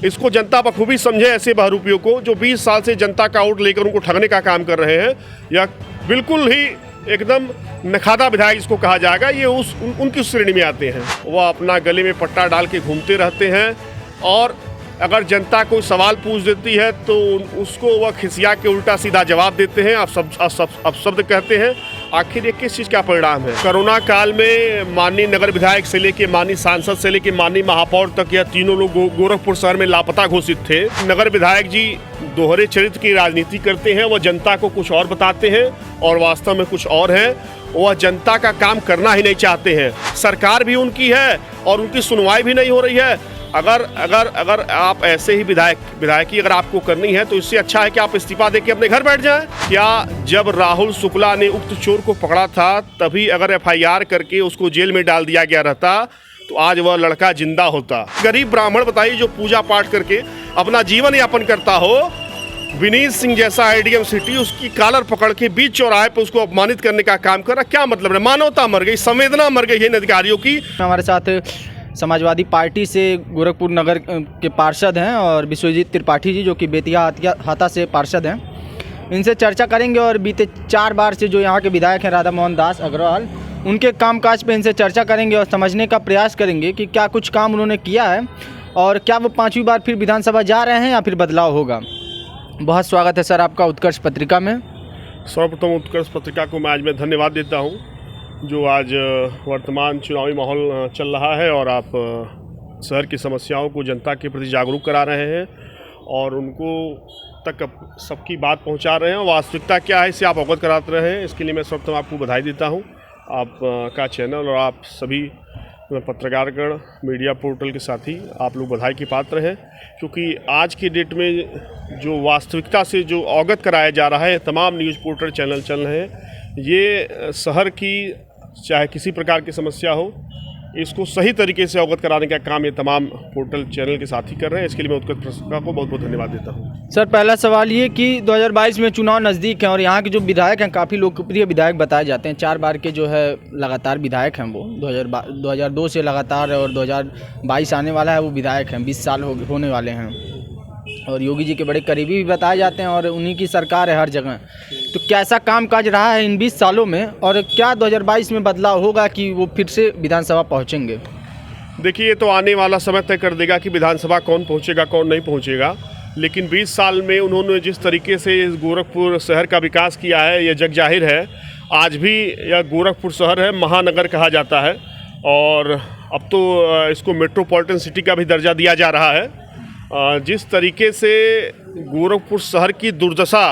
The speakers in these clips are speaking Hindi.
इसको जनता बखूबी समझे ऐसे बहरूपियों को जो 20 साल से जनता का वोट लेकर उनको ठगने का काम कर रहे हैं। या बिल्कुल ही एकदम नखादा विधायक इसको कहा जाएगा। ये उनकी श्रेणी में आते हैं। वह अपना गले में पट्टा डाल के घूमते रहते हैं और अगर जनता कोई सवाल पूछ देती है तो उसको वह खिसिया के उल्टा सीधा जवाब देते हैं, अपशब्द कहते हैं। आखिर ये किस चीज़ का परिणाम है? कोरोना काल में माननीय नगर विधायक से लेके माननीय सांसद से लेके माननीय महापौर तक यह तीनों लोग गोरखपुर शहर में लापता घोषित थे। नगर विधायक जी दोहरे चरित्र की राजनीति करते हैं। वह जनता को कुछ और बताते हैं और वास्तव में कुछ और है। वह जनता का काम करना ही नहीं चाहते हैं। सरकार भी उनकी है और उनकी सुनवाई भी नहीं हो रही है। अगर आप ऐसे ही विधायकी अगर आपको करनी है तो इससे अच्छा है कि आप इस्तीफा देके अपने घर बैठ जाएं। क्या जब राहुल शुक्ला ने उक्त चोर को पकड़ा था तभी अगर FIR करके उसको जेल में डाल दिया गया रहता तो आज वह लड़का जिंदा होता? गरीब ब्राह्मण बताइए जो पूजा पाठ करके अपना जीवन यापन करता हो, विनीत सिंह जैसा IDM सिटी उसकी कॉलर पकड़ के बीच चौराहे पर उसको अपमानित करने का काम कर रहा, क्या मतलब है? मानवता मर गई, संवेदना मर गई इन अधिकारियों की। हमारे साथ समाजवादी पार्टी से गोरखपुर नगर के पार्षद हैं और विश्वजीत त्रिपाठी जी जो कि बेतिया हाता से पार्षद हैं। इनसे चर्चा करेंगे और बीते 4 बार से जो यहाँ के विधायक हैं राधा मोहन दास अग्रवाल, उनके कामकाज पे इनसे चर्चा करेंगे और समझने का प्रयास करेंगे कि क्या कुछ काम उन्होंने किया है और क्या वो 5वीं बार फिर विधानसभा जा रहे हैं या फिर बदलाव होगा। बहुत स्वागत है सर आपका उत्कर्ष पत्रिका में। सर्वप्रथम उत्कर्ष पत्रिका को मैं आज मैं धन्यवाद देता हूँ जो आज वर्तमान चुनावी माहौल चल रहा है और आप शहर की समस्याओं को जनता के प्रति जागरूक करा रहे हैं और उनको तक सबकी बात पहुंचा रहे हैं और वास्तविकता क्या है इसे आप अवगत कराते रहे हैं। इसके लिए मैं सर्वप्रथम आपको बधाई देता हूं। आप का चैनल और आप सभी पत्रकारगण मीडिया पोर्टल के साथी आप लोग बधाई के पात्र हैं, क्योंकि आज की डेट में जो वास्तविकता से जो अवगत कराया जा रहा है, तमाम न्यूज़ पोर्टल चैनल चल रहे हैं, ये शहर की चाहे किसी प्रकार की समस्या हो इसको सही तरीके से अवगत कराने का काम ये तमाम पोर्टल चैनल के साथी कर रहे हैं। इसके लिए मैं उत्कर्ष पत्रिका को बहुत बहुत धन्यवाद देता हूँ। सर पहला सवाल ये कि 2022 में चुनाव नज़दीक हैं और यहाँ के जो विधायक हैं काफ़ी लोकप्रिय विधायक बताए जाते हैं। 4 बार के जो है लगातार विधायक हैं वो 2002 से लगातार और 2022 आने वाला है वो विधायक हैं, 20 साल होने वाले हैं और योगी जी के बड़े करीबी भी बताए जाते हैं और उन्हीं की सरकार है हर जगह। तो कैसा कामकाज रहा है इन 20 सालों में और क्या 2022 में बदलाव होगा कि वो फिर से विधानसभा पहुंचेंगे? देखिए, ये तो आने वाला समय तय कर देगा कि विधानसभा कौन पहुंचेगा कौन नहीं पहुंचेगा। लेकिन 20 साल में उन्होंने जिस तरीके से इस गोरखपुर शहर का विकास किया है ये जग जाहिर है। आज भी यह गोरखपुर शहर है, महानगर कहा जाता है और अब तो इसको मेट्रोपॉलिटन सिटी का भी दर्जा दिया जा रहा है। जिस तरीके से गोरखपुर शहर की दुर्दशा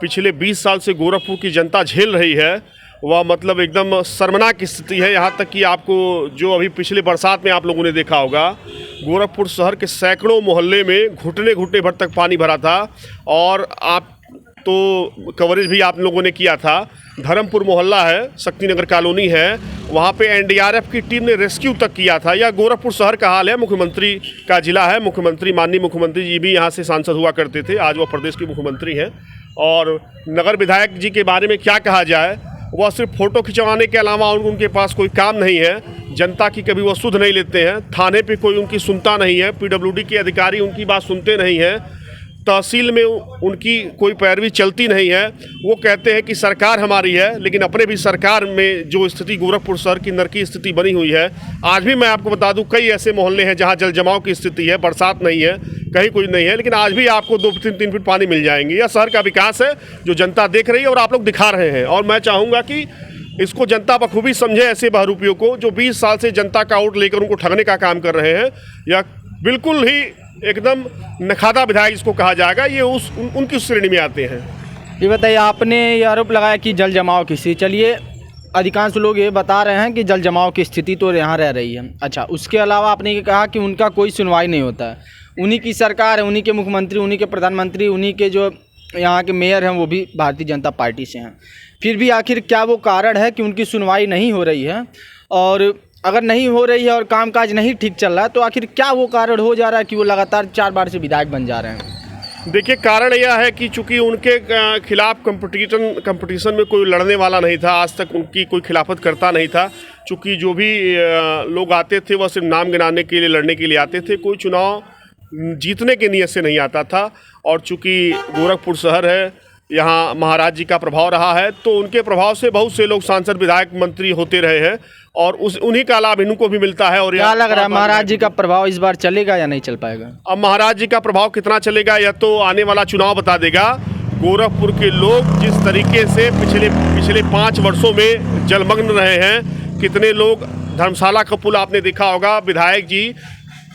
पिछले 20 साल से गोरखपुर की जनता झेल रही है वह मतलब एकदम शर्मनाक स्थिति है। यहाँ तक कि आपको जो अभी पिछले बरसात में आप लोगों ने देखा होगा, गोरखपुर शहर के सैकड़ों मोहल्ले में घुटने भर तक पानी भरा था और आप तो कवरेज भी आप लोगों ने किया था। धर्मपुर मोहल्ला है, शक्तिनगर कॉलोनी है, वहाँ पे NDRF की टीम ने रेस्क्यू तक किया था। यह गोरखपुर शहर का हाल है। मुख्यमंत्री का जिला है। मुख्यमंत्री माननीय मुख्यमंत्री जी भी यहाँ से सांसद हुआ करते थे, आज वह प्रदेश के मुख्यमंत्री हैं। और नगर विधायक जी के बारे में क्या कहा जाए, वह सिर्फ फ़ोटो खिंचवाने के अलावा उनके पास कोई काम नहीं है। जनता की कभी वह सुध नहीं लेते हैं। थाने पे कोई उनकी सुनता नहीं है। PWD के अधिकारी उनकी बात सुनते नहीं हैं। तहसील में उनकी कोई पैरवी चलती नहीं है। वो कहते हैं कि सरकार हमारी है, लेकिन अपने भी सरकार में जो स्थिति गोरखपुर शहर की नरकी स्थिति बनी हुई है। आज भी मैं आपको बता दूं कई ऐसे मोहल्ले हैं जहां जल जमाव की स्थिति है, बरसात नहीं है, कहीं कुछ नहीं है, लेकिन आज भी आपको 2-3 फीट पानी मिल जाएंगे। यह शहर का विकास है जो जनता देख रही है और आप लोग दिखा रहे हैं। और मैं चाहूँगा कि इसको जनता बखूबी समझे ऐसे बहरूपियों को जो 20 साल से जनता का वोट लेकर उनको ठगने का काम कर रहे हैं। या बिल्कुल ही एकदम नखादा विधायक इसको कहा जाएगा। ये उनकी श्रेणी में आते हैं। ये बताइए, आपने ये आरोप लगाया कि जल जमाव की स्थिति, चलिए अधिकांश लोग ये बता रहे हैं कि जल जमाव की स्थिति तो यहाँ रह रही है। अच्छा, उसके अलावा आपने ये कहा कि उनका कोई सुनवाई नहीं होता है। उन्हीं की सरकार है, उन्हीं के मुख्यमंत्री, उन्हीं के प्रधानमंत्री, उन्हीं के जो यहाँ के मेयर हैं वो भी भारतीय जनता पार्टी से हैं। फिर भी आखिर क्या वो कारण है कि उनकी सुनवाई नहीं हो रही है? और अगर नहीं हो रही है और कामकाज नहीं ठीक चल रहा है तो आखिर क्या वो कारण हो जा रहा है कि वो लगातार 4 बार से विधायक बन जा रहे हैं? देखिए, कारण यह है कि चूंकि उनके खिलाफ कंपटीशन में कोई लड़ने वाला नहीं था, आज तक उनकी कोई खिलाफत करता नहीं था। चूंकि जो भी लोग आते थे वह सिर्फ नाम गिनाने के लिए, लड़ने के लिए आते थे। कोई चुनाव जीतने के नियत से नहीं आता था। और चूंकि गोरखपुर शहर है, यहाँ महाराज जी का प्रभाव रहा है, तो उनके प्रभाव से बहुत से लोग सांसद, विधायक, मंत्री होते रहे हैं और उन्हीं का लाभ इनको भी मिलता है। और क्या लग रहा है महाराज जी का प्रभाव इस बार चलेगा या नहीं चल पाएगा? अब महाराज जी का प्रभाव कितना चलेगा यह तो आने वाला चुनाव बता देगा। गोरखपुर के लोग जिस तरीके से पिछले 5 वर्षों में जलमग्न रहे हैं, कितने लोग, धर्मशाला का पुल आपने देखा होगा, विधायक जी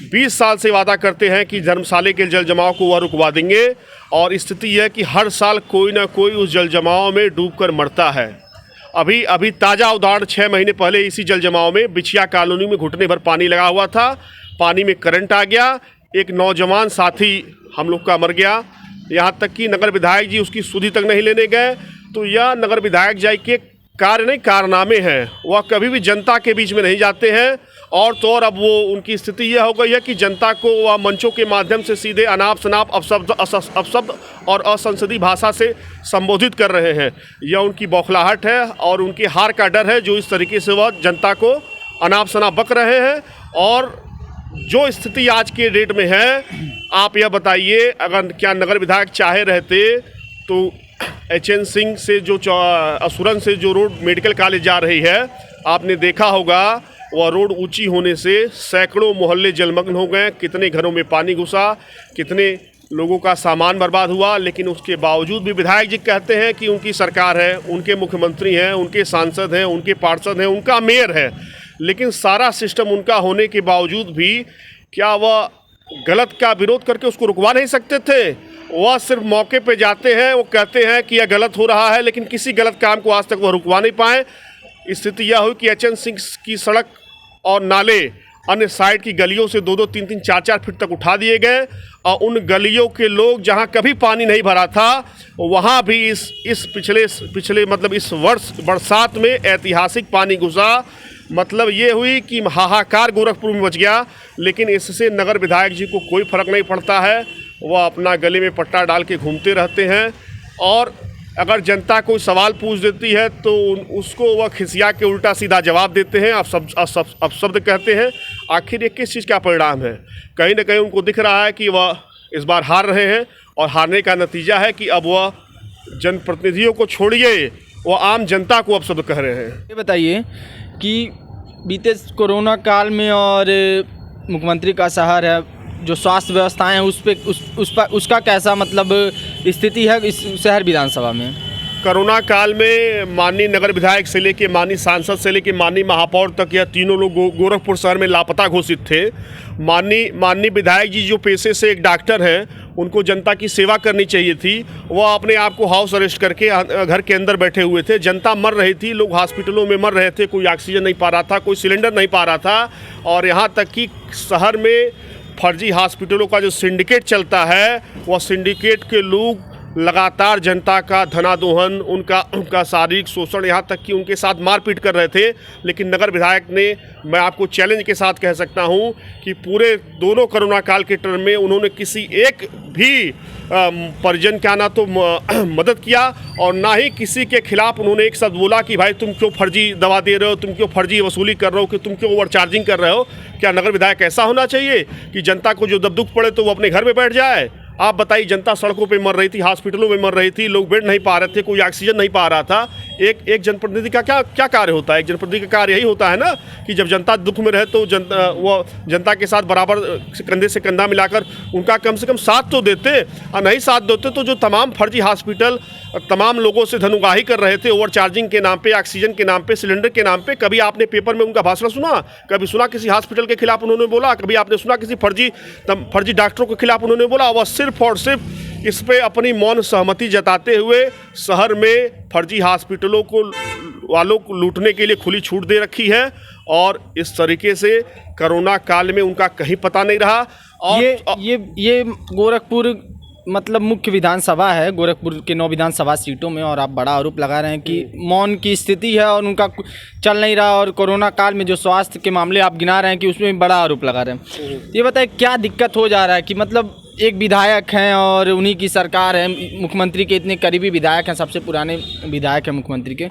20 साल से वादा करते हैं कि धर्मशाले के जल जमाव को वह रुकवा देंगे, और स्थिति यह है कि हर साल कोई ना कोई उस जल जमाव में डूबकर मरता है। अभी ताज़ा उदाहरण 6 महीने पहले इसी जल जमाव में बिछिया कॉलोनी में घुटने भर पानी लगा हुआ था, पानी में करंट आ गया, एक नौजवान साथी हम लोग का मर गया, यहाँ तक कि नगर विधायक जी उसकी सुधि तक नहीं लेने गए। तो यह नगर विधायक जी के कार्य नहीं, कारनामे हैं। वह कभी भी जनता के बीच में नहीं जाते हैं, और तो और अब वो उनकी स्थिति यह हो गई है कि जनता को वह मंचों के माध्यम से सीधे अनाप शनाप अपशब्द और असंसदीय भाषा से संबोधित कर रहे हैं। यह उनकी बौखलाहट है और उनके हार का डर है, जो इस तरीके से वह जनता को अनाप शनाप बक रहे हैं। और जो स्थिति आज के डेट में है, आप यह बताइए, अगर क्या नगर विधायक चाहे रहते तो HN सिंह से जो असुरन से जो रोड मेडिकल कॉलेज जा रही है, आपने देखा होगा, वह रोड ऊंची होने से सैकड़ों मोहल्ले जलमग्न हो गए, कितने घरों में पानी घुसा, कितने लोगों का सामान बर्बाद हुआ। लेकिन उसके बावजूद भी विधायक जी कहते हैं कि उनकी सरकार है, उनके मुख्यमंत्री हैं, उनके सांसद हैं, उनके पार्षद हैं, उनका मेयर है, लेकिन सारा सिस्टम उनका होने के बावजूद भी क्या वह गलत का विरोध करके उसको रुकवा नहीं सकते थे? वह सिर्फ मौके पे जाते हैं, वो कहते हैं कि यह गलत हो रहा है, लेकिन किसी गलत काम को आज तक वह रुकवा नहीं पाए। स्थिति यह हुई कि HN सिंह की सड़क और नाले अन्य साइड की गलियों से 2-2, 3-3, 4-4 फीट तक उठा दिए गए, और उन गलियों के लोग जहां कभी पानी नहीं भरा था, वहां भी इस पिछले मतलब इस वर्ष बरसात में ऐतिहासिक पानी घुसा। मतलब ये हुई कि हाहाकार गोरखपुर में मच गया। लेकिन इससे नगर विधायक जी को कोई फर्क नहीं पड़ता है, वह अपना गले में पट्टा डाल के घूमते रहते हैं, और अगर जनता कोई सवाल पूछ देती है तो उसको वह खिसिया के उल्टा सीधा जवाब देते हैं, अपशब्द कहते हैं। आखिर ये किस चीज़ का परिणाम है? कहीं ना कहीं उनको दिख रहा है कि वह इस बार हार रहे हैं, और हारने का नतीजा है कि अब वह जनप्रतिनिधियों को छोड़िए, वह आम जनता को अपशब्द कह रहे हैं। ये बताइए कि बीते कोरोना काल में और मुख्यमंत्री का शहर है, जो स्वास्थ्य व्यवस्थाएं हैं उसका कैसा मतलब स्थिति है इस शहर विधानसभा में? कोरोना काल में माननीय नगर विधायक से लेके माननीय सांसद से लेके माननीय महापौर तक, यह तीनों लोग गोरखपुर शहर में लापता घोषित थे। माननीय विधायक जी जो पेशे से एक डॉक्टर हैं, उनको जनता की सेवा करनी चाहिए थी, वह अपने आप को हाउस अरेस्ट करके घर के अंदर बैठे हुए थे। जनता मर रही थी, लोग हॉस्पिटलों में मर रहे थे, कोई ऑक्सीजन नहीं पा रहा था, कोई सिलेंडर नहीं पा रहा था, और यहाँ तक कि शहर में फर्जी हॉस्पिटलों का जो सिंडिकेट चलता है, वह सिंडिकेट के लोग लगातार जनता का धनादोहन, उनका शारीरिक शोषण, यहाँ तक कि उनके साथ मारपीट कर रहे थे। लेकिन नगर विधायक ने, मैं आपको चैलेंज के साथ कह सकता हूँ कि पूरे दोनों कोरोना काल के टर्म में उन्होंने किसी एक भी परिजन का ना तो मदद किया, और ना ही किसी के खिलाफ उन्होंने एक शब्द बोला कि भाई तुम क्यों फर्जी दवा दे रहे हो, तुम क्यों फर्जी वसूली कर रहे हो, कि तुम क्यों ओवर चार्जिंग कर रहे हो। क्या नगर विधायक ऐसा होना चाहिए कि जनता को जो जब दुख पड़े तो वो अपने घर में बैठ जाए? आप बताइए, जनता सड़कों पे मर रही थी, हॉस्पिटलों में मर रही थी, लोग बेड नहीं पा रहे थे, कोई ऑक्सीजन नहीं पा रहा था। एक जनप्रतिनिधि का क्या कार्य होता है? एक जनप्रतिनिधि का कार्य यही होता है ना कि जब जनता दुख में रहे तो वो जनता के साथ बराबर कंधे से कंधा मिलाकर उनका कम से कम साथ तो देते, और नहीं साथ देते तो जो तमाम फर्जी हॉस्पिटल तमाम लोगों से धनुगाही कर रहे थे, ओवर चार्जिंग के नाम पे, ऑक्सीजन के नाम पे, सिलेंडर के नाम पे, कभी आपने पेपर में उनका भाषण सुना? कभी सुना किसी हॉस्पिटल के खिलाफ उन्होंने बोला? कभी आपने सुना किसी फर्जी डॉक्टरों के खिलाफ उन्होंने बोला? वह सिर्फ और सिर्फ इस पे अपनी मौन सहमति जताते हुए शहर में फर्जी हॉस्पिटलों को वालों को लूटने के लिए खुली छूट दे रखी है, और इस तरीके से कोरोना काल में उनका कहीं पता नहीं रहा। और ये गोरखपुर मतलब मुख्य विधानसभा है, गोरखपुर के 9 विधानसभा सीटों में, और आप बड़ा आरोप लगा रहे हैं कि मौन की स्थिति है और उनका चल नहीं रहा, और कोरोना काल में जो स्वास्थ्य के मामले आप गिना रहे हैं कि उसमें बड़ा आरोप लगा रहे हैं। ये बताइए क्या दिक्कत हो जा रहा है कि मतलब एक विधायक हैं और उन्हीं की सरकार है, मुख्यमंत्री के इतने करीबी विधायक हैं, सबसे पुराने विधायक हैं मुख्यमंत्री के,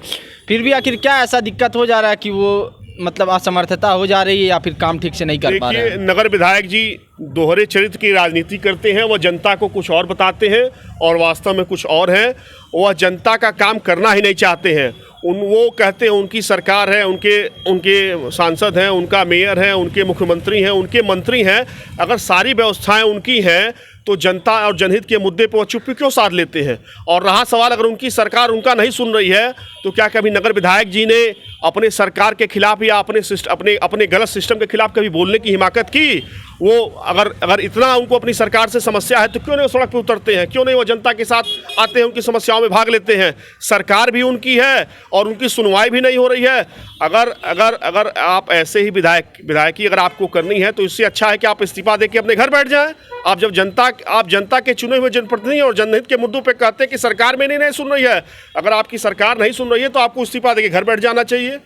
फिर भी आखिर क्या ऐसा दिक्कत हो जा रहा है कि वो मतलब असमर्थता हो जा रही है या फिर काम ठीक से नहीं कर पा रहे देखिए, हैं? नगर विधायक जी दोहरे चरित्र की राजनीति करते हैं। वह जनता को कुछ और बताते हैं और वास्तव में कुछ और है। वह जनता का काम करना ही नहीं चाहते हैं। वो कहते हैं उनकी सरकार है, उनके सांसद हैं, उनका मेयर है, उनके मुख्यमंत्री हैं, उनके मंत्री हैं। अगर सारी व्यवस्थाएं उनकी हैं तो जनता और जनहित के मुद्दे पर वो चुप्पी क्यों साध लेते हैं? और रहा सवाल, अगर उनकी सरकार उनका नहीं सुन रही है तो क्या कभी नगर विधायक जी ने अपने सरकार के खिलाफ या अपने गलत सिस्टम के खिलाफ कभी बोलने की हिमाकत की? वो अगर इतना उनको अपनी सरकार से समस्या है तो क्यों नहीं वो सड़क पर उतरते हैं? क्यों नहीं वो जनता के साथ आते हैं, उनकी समस्याओं में भाग लेते हैं? सरकार भी उनकी है और उनकी सुनवाई भी नहीं हो रही है। अगर आप ऐसे ही विधायकी अगर आपको करनी है तो इससे अच्छा है कि आप इस्तीफा देके अपने घर बैठ जाएं। आप जनता के चुने हुए जनप्रतिनिधि और जनहित के मुद्दों पे कहते हैं कि सरकार मेरी नहीं सुन रही है। अगर आपकी सरकार नहीं सुन रही है तो आपको इस्तीफा देके घर बैठ जाना चाहिए।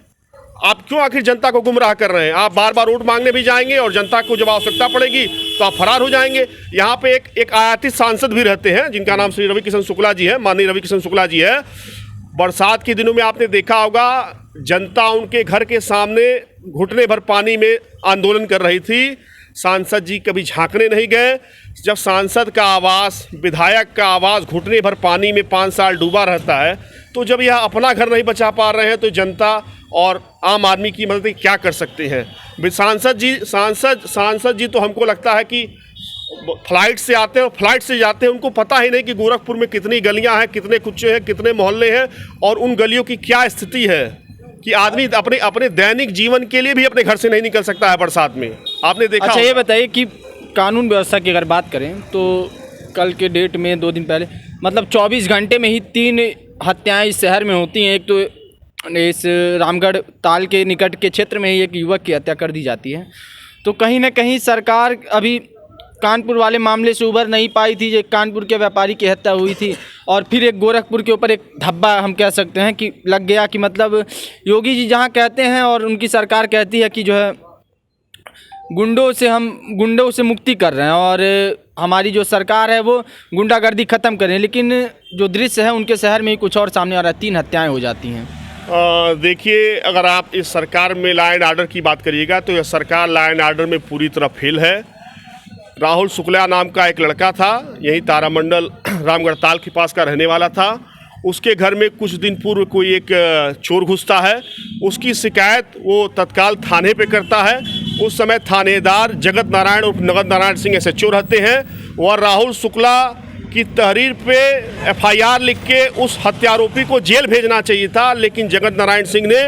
आप क्यों आखिर जनता को गुमराह कर रहे हैं? आप बार बार वोट मांगने भी जाएंगे और जनता को जब आवश्यकता पड़ेगी तो आप फरार हो जाएंगे। यहाँ पे एक आयातित सांसद भी रहते हैं जिनका नाम श्री रविकिशन शुक्ला जी है, माननीय रविकिशन शुक्ला जी है। बरसात के दिनों में आपने देखा होगा जनता उनके घर के सामने घुटने भर पानी में आंदोलन कर रही थी। सांसद जी कभी झांकने नहीं गए। जब सांसद का आवास, विधायक का आवास घुटने भर पानी में 5 साल डूबा रहता है तो जब यह अपना घर नहीं बचा पा रहे हैं तो जनता और आम आदमी की मदद क्या कर सकते हैं? सांसद जी तो हमको लगता है कि फ्लाइट से आते हैं और फ्लाइट से जाते हैं। उनको पता ही नहीं कि गोरखपुर में कितनी गलियां हैं, कितने कुच्चे हैं, कितने मोहल्ले हैं और उन गलियों की क्या स्थिति है कि आदमी अपने दैनिक जीवन के लिए भी अपने घर से नहीं निकल सकता है बरसात में। आपने देखा। अच्छा, ये बताइए कि कानून व्यवस्था की अगर बात करें तो कल के डेट में 2 दिन पहले मतलब 24 घंटे में ही 3 हत्याएं इस शहर में होती हैं। एक तो इस रामगढ़ ताल के निकट के क्षेत्र में ही एक युवक की हत्या कर दी जाती है। तो कहीं ना कहीं सरकार अभी कानपुर वाले मामले से उबर नहीं पाई थी। एक कानपुर के व्यापारी की हत्या हुई थी और फिर एक गोरखपुर के ऊपर एक धब्बा हम कह सकते हैं कि लग गया कि मतलब योगी जी जहां कहते हैं और उनकी सरकार कहती है कि जो है गुंडों से मुक्ति कर रहे हैं और हमारी जो सरकार है वो गुंडागर्दी ख़त्म कर रही है, लेकिन जो दृश्य है उनके शहर में ही कुछ और सामने आ रहा है। 3 हत्याएँ हो जाती हैं। देखिए, अगर आप इस सरकार में लॉ एंड ऑर्डर की बात करिएगा तो यह सरकार लॉ एंड ऑर्डर में पूरी तरह फेल है। राहुल शुक्ला नाम का एक लड़का था, यही तारामंडल रामगढ़ ताल के पास का रहने वाला था। उसके घर में कुछ दिन पूर्व कोई एक चोर घुसता है। उसकी शिकायत वो तत्काल थाने पे करता है। उस समय थानेदार जगत नारायण उर्फ नगद नारायण सिंह SHO रहते हैं। वह राहुल शुक्ला की तहरीर पे FIR लिख के उस हत्यारोपी को जेल भेजना चाहिए था, लेकिन जगत नारायण सिंह ने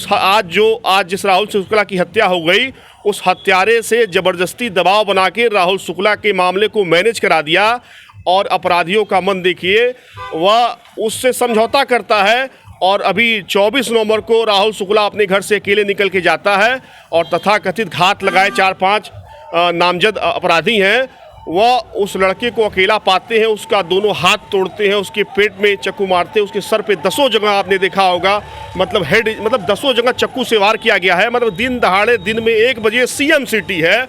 आज जिस राहुल शुक्ला की हत्या हो गई उस हत्यारे से ज़बरदस्ती दबाव बना के राहुल शुक्ला के मामले को मैनेज करा दिया। और अपराधियों का मन देखिए, वह उससे समझौता करता है और अभी 24 नवंबर को राहुल शुक्ला अपने घर से अकेले निकल के जाता है और तथाकथित घात लगाए 4-5 नामजद अपराधी हैं, वह उस लड़के को अकेला पाते हैं। उसका दोनों हाथ तोड़ते हैं, उसके पेट में चाकू मारते हैं, उसके सर पे 10 जगह आपने देखा होगा मतलब 10 जगह चाकू से वार किया गया है। मतलब दिन दहाड़े, दिन में 1 बजे CM सिटी है।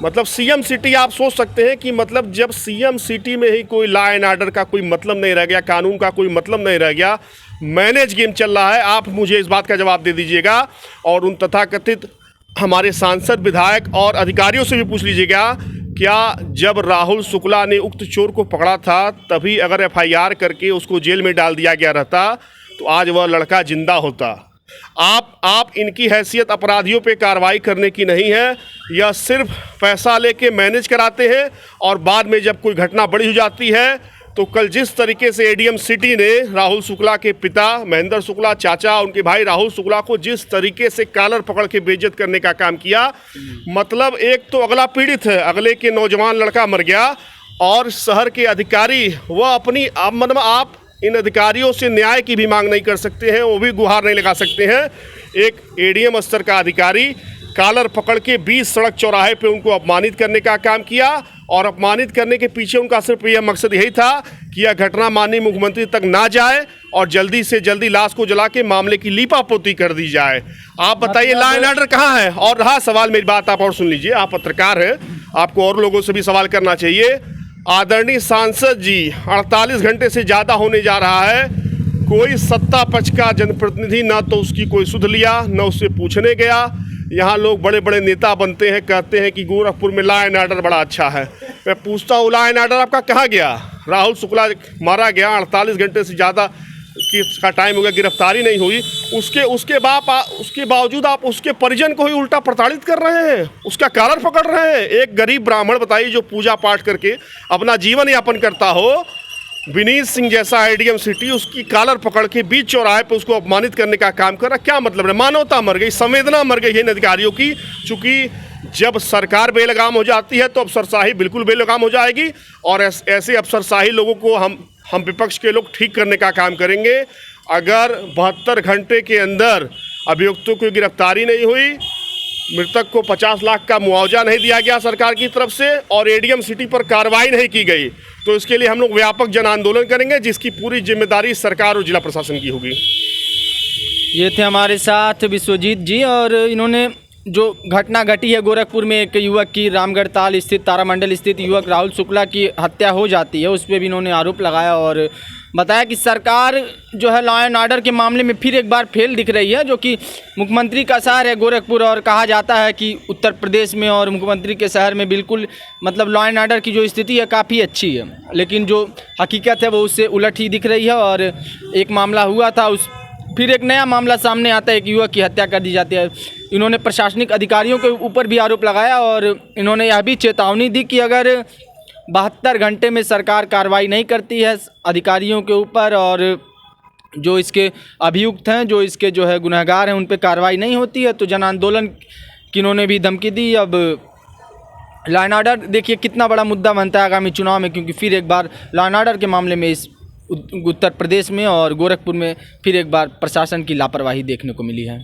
मतलब CM सिटी आप सोच सकते हैं कि मतलब जब CM सिटी में ही कोई लॉ एंड ऑर्डर का कोई मतलब नहीं रह गया, कानून का कोई मतलब नहीं रह गया, मैनेज गेम चल रहा है। आप मुझे इस बात का जवाब दे दीजिएगा और उन तथाकथित हमारे सांसद, विधायक और अधिकारियों से भी पूछ लीजिएगा, क्या जब राहुल शुक्ला ने उक्त चोर को पकड़ा था तभी अगर FIR करके उसको जेल में डाल दिया गया रहता तो आज वह लड़का जिंदा होता। आप इनकी हैसियत अपराधियों पे कार्रवाई करने की नहीं है। यह सिर्फ पैसा लेके मैनेज कराते हैं और बाद में जब कोई घटना बड़ी हो जाती है तो कल जिस तरीके से ADM सिटी ने राहुल शुक्ला के पिता महेंद्र शुक्ला, चाचा, उनके भाई राहुल शुक्ला को जिस तरीके से कॉलर पकड़ के बेइज्जत करने का काम किया, मतलब एक तो अगला पीड़ित है, अगले के नौजवान लड़का मर गया और शहर के अधिकारी वह अपनी आप इन अधिकारियों से न्याय की भी मांग नहीं कर सकते हैं, वो भी गुहार नहीं लगा सकते हैं। एक ADM स्तर का अधिकारी कॉलर पकड़ के 20 सड़क चौराहे पे उनको अपमानित करने का काम किया और अपमानित करने के पीछे उनका सिर्फ यह मकसद यही था कि यह घटना माननीय मुख्यमंत्री तक ना जाए और जल्दी से जल्दी लाश को जला के मामले की लीपापोती कर दी जाए। आप बताइए लॉ एंड ऑर्डर कहाँ है? और रहा सवाल, मेरी बात आप और सुन लीजिए, आप पत्रकार हैं, आपको और लोगों से भी सवाल करना चाहिए। आदरणीय सांसद जी, 48 घंटे से ज़्यादा होने जा रहा है, कोई सत्ता पक्ष का जनप्रतिनिधि ना तो उसकी कोई सुध लिया, न उससे पूछने गया। यहाँ लोग बड़े बड़े नेता बनते हैं, कहते हैं कि गोरखपुर में लॉ एंड ऑर्डर बड़ा अच्छा है। मैं पूछता हूँ लॉ एंड ऑर्डर आपका कहाँ गया? राहुल शुक्ला मारा गया, 48 घंटे से ज़्यादा का टाइम हो गया, गिरफ्तारी नहीं हुई। उसके बावजूद आप उसके परिजन को ही उल्टा प्रताड़ित कर रहे हैं, उसका कॉलर पकड़ रहे हैं। एक गरीब ब्राह्मण बताइए जो पूजा पाठ करके अपना जीवन यापन करता हो, विनीत सिंह जैसा एडीएम सिटी उसकी कॉलर पकड़ के बीच चौराहे पे उसको अपमानित करने का काम कर रहा। क्या मतलब है? मानवता मर गई, संवेदना मर गई है इन अधिकारियों की। चूंकि जब सरकार बेलगाम हो जाती है तो अफसरशाही बिल्कुल बेलगाम हो जाएगी, और ऐसे अफसरशाही लोगों को हम विपक्ष के लोग ठीक करने का काम करेंगे। अगर 72 घंटे के अंदर अभियुक्तों की गिरफ्तारी नहीं हुई, मृतक को 50 लाख का मुआवजा नहीं दिया गया सरकार की तरफ से, और एडीएम सिटी पर कार्रवाई नहीं की गई, तो इसके लिए हम लोग व्यापक जन आंदोलन करेंगे, जिसकी पूरी जिम्मेदारी सरकार और जिला प्रशासन की होगी। ये थे हमारे साथ विश्वजीत जी, और इन्होंने जो घटना घटी है गोरखपुर में, एक युवक की रामगढ़ ताल स्थित तारामंडल स्थित युवक राहुल शुक्ला की हत्या हो जाती है, उस पर भी इन्होंने आरोप लगाया और बताया कि सरकार जो है लॉ एंड ऑर्डर के मामले में फिर एक बार फेल दिख रही है, जो कि मुख्यमंत्री का शहर है गोरखपुर, और कहा जाता है कि उत्तर प्रदेश में और मुख्यमंत्री के शहर में बिल्कुल मतलब लॉ एंड ऑर्डर की जो स्थिति है काफ़ी अच्छी है, लेकिन जो हकीकत है वो उससे उलट ही दिख रही है। और एक मामला हुआ था, फिर एक नया मामला सामने आता है, एक युवक की हत्या कर दी जाती है। इन्होंने प्रशासनिक अधिकारियों के ऊपर भी आरोप लगाया और इन्होंने यह भी चेतावनी दी कि अगर 72 घंटे में सरकार कार्रवाई नहीं करती है अधिकारियों के ऊपर, और जो इसके अभियुक्त हैं, जो इसके जो है गुनहगार हैं, उन पर कार्रवाई नहीं होती है, तो जन आंदोलन की इन्होंने भी धमकी दी। अब लॉ एंड ऑर्डर देखिए कितना बड़ा मुद्दा बनता है आगामी चुनाव में, क्योंकि फिर एक बार लॉ एंड ऑर्डर के मामले में इस उत्तर प्रदेश में और गोरखपुर में फिर एक बार प्रशासन की लापरवाही देखने को मिली है।